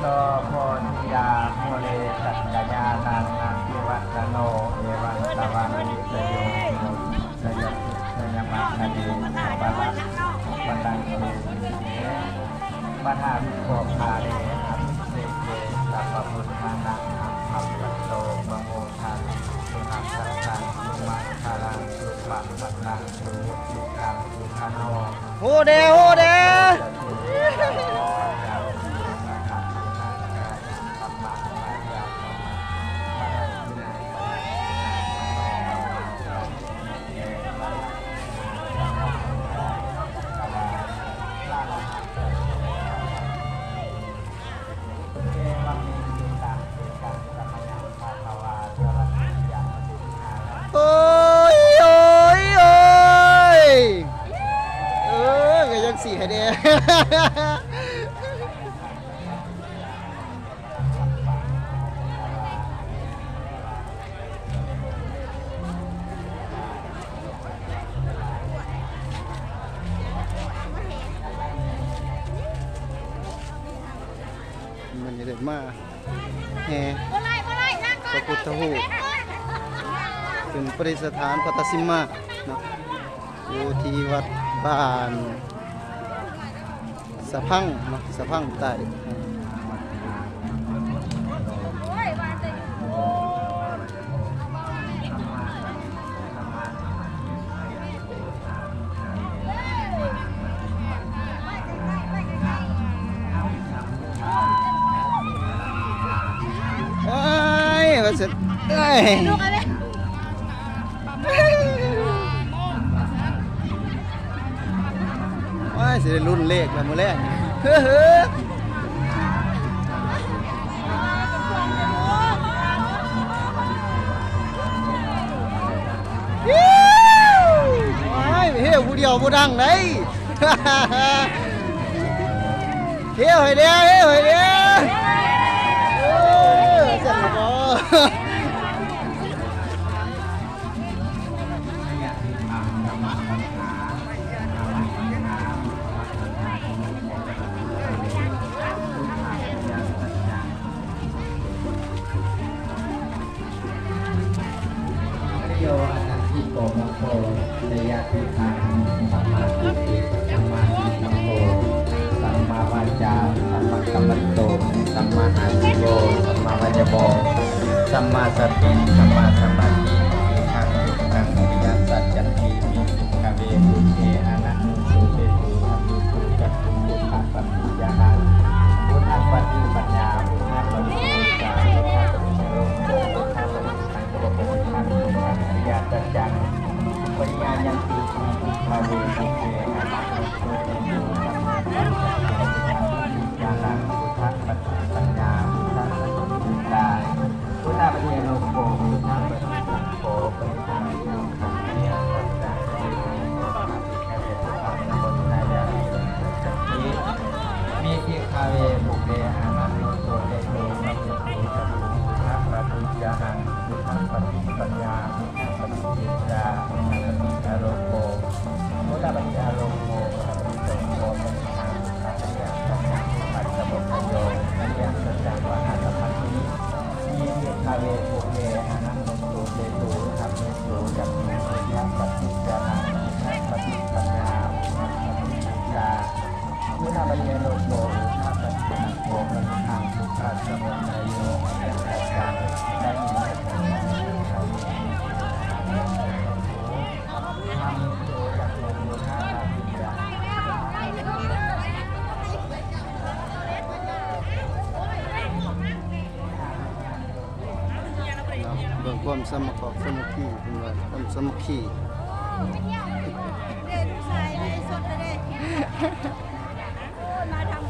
โตโพธิยาโมเลสัจจญาณังนาทิวัตโนเอวังตวังนิสโยสยบสยมัคคเนปะระปะตังเตปะทาวิโกภาเรอภิเศกเกสัพพพุทธานังอัมภัตโตมโมทังสุหัสสังฆังสุมาคารังสุปะปัตตังสุสุขังสุขโน โหเดโหเดโอ้ยโอ้ยโอ้ยก็ยังสี่ให้เด้มันจะเด็ดมากแห่พระพุทธรูปเป็นประดิษฐานพัทสิมาเนาะอยู่ที่วัดบ้านสะพังเนาะสะพังใต้เอ้ยว่าเสร็จเอ้ยว้ายสิได้รุ่นเลขแล้วมื้อแรกเฮ้อว้ายเฮ้ยผู้เดียวผู้ดังได้เฮ้ยให้เด้อเฮ้ยให้เด้อเสร็จแล้วบ่โยอนันติโกมโคเนยติทางสัมมาทิฏฐิสัมมาทิฏฐิโกสัมมาวาจาสัมมากัมมันโตสัมมาอาชีโวสัมมาวายโมสัมมาสติสัมมาสมาธิขังขังยัสสัจจันติมีสุขเวทุเทอนันตุเตตุอภิปุจจตุปุถะปัญญาหังพุทธปฏิปัญญาพุทธปฏิปัญญาพุทธปฏิโลกพุทธปฏิสังโฆพุทธปฏิปัญญาสัจจังปัญญายันติสุขเวทุเทอนันตุเตตุสัมมาสัมพุทธญาณังพุทธปฏิปัญญาพุทธปฏิปัญญาพุทธปฏิโลกพุทธปฏิสังโฆพุทธปฏิสังฆปัญญาสัจจังมีที่คาเวบุเกอานันโตเตโตสัพพะโตสัพพุทธปฏิจานังพุทธปฏิปัญญาพุทธปฏิเจจาพุทธปฏิจารโกพุทธปฏิจารโกพุทธปฏิโกเป็นทางสัจจะสัจจะปัจจโมทโยสัจจะสัจจะวาหะพันธิมีที่คาเวบุเกอานันโตเตโตสัพพะโตสัพพุทธปฏิจานังพุทธปฏิปัญญาพุทธปฏิเจจาพุทธปฏิโลกโกพุทธปฏิสังโฆเป็นทางสุขะสมุทัยโยเป็นอาการได้ยินได้ฟังทำโตจากโลกุธาปิญาเบิ่งความสามัคคีเป็นว่าความสามัคคีเด็กผู้ชายเลยสดเลยมาทำ